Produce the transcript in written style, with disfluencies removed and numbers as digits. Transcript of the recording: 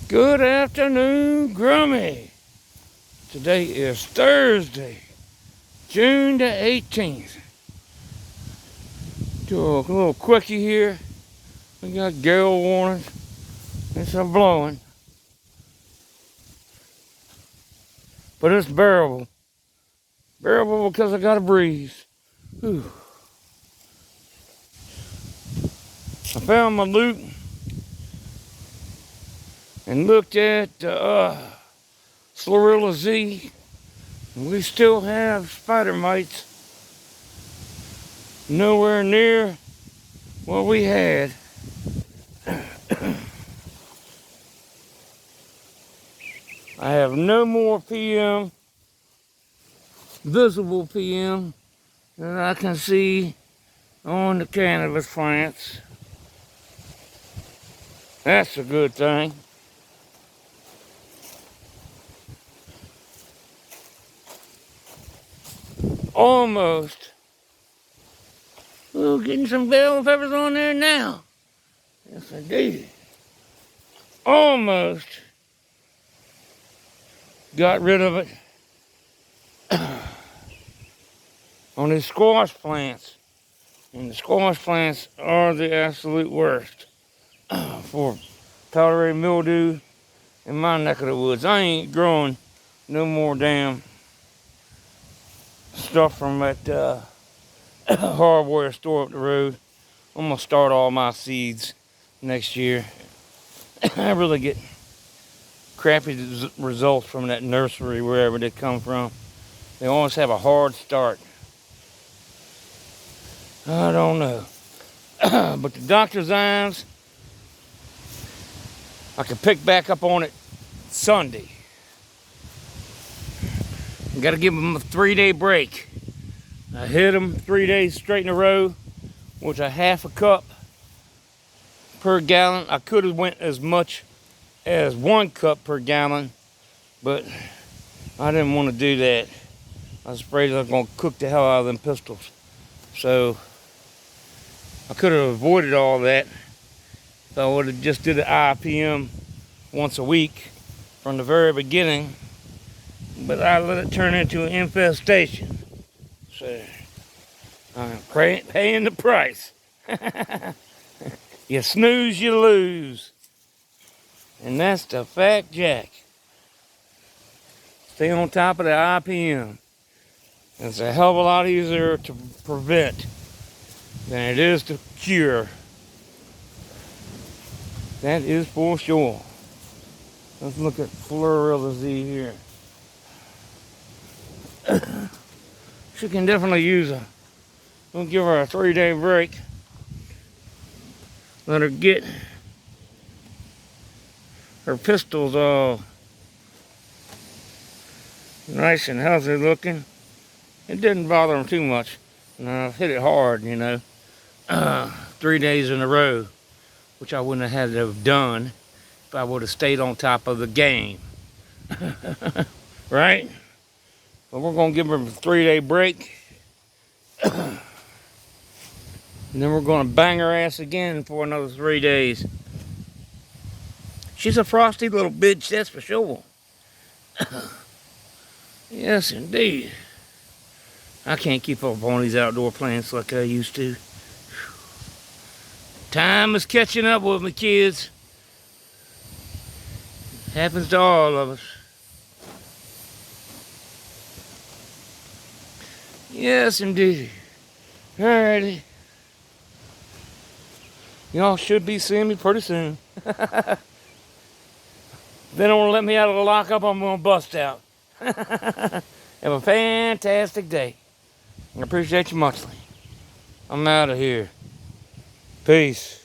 Good afternoon, Grummy. Today is Thursday, June the 18th. Do a little quickie here. We got gale warnings. It's a blowing, but it's bearable. Bearable because I got a breeze. Whew. I found my loot and looked at Slurilla Z. We still have spider mites nowhere near what we had. I have no more PM, visible PM, that I can see on the cannabis plants. That's a good thing. Almost. Ooh, getting some bell peppers on there now. Yes, I did. Almost got rid of it on these squash plants. And the squash plants are the absolute worst for powdery mildew in my neck of the woods. I ain't growing no more damn stuff from that hardware store up the road. I'm gonna start all my seeds next year. I really get crappy results from that nursery, wherever they come from. They always have a hard start. I don't know. But the Dr. Zymes, I can pick back up on it Sunday. Got to give them a 3-day break. I hit them 3 days straight in a row, which a half a cup per gallon. I could have went as much as 1 cup per gallon, but I didn't want to do that. I was afraid I was going to cook the hell out of them pistols. So I could have avoided all that if I would have just did an IPM once a week from the very beginning. But I let it turn into an infestation. So I'm paying the price. You snooze, you lose. And that's the fact, Jack. Stay on top of the IPM. It's a hell of a lot easier to prevent than it is to cure. That is for sure. Let's look at Florilla Z here. She can definitely use we'll give her a 3-day break. Let her get her pistols all nice and healthy looking. It didn't bother them too much. And I've hit it hard, 3 days in a row, which I wouldn't have had to have done if I would have stayed on top of the game. Right? But we're going to give her a 3-day break. And then we're going to bang her ass again for another 3 days. She's a frosty little bitch, that's for sure. Yes, indeed. I can't keep up on these outdoor plants like I used to. Time is catching up with me, kids. Happens to all of us. Yes, indeed. Alrighty. Y'all should be seeing me pretty soon. If they don't let me out of the lockup, I'm gonna bust out. Have a fantastic day. I appreciate you muchly. I'm out of here. Peace.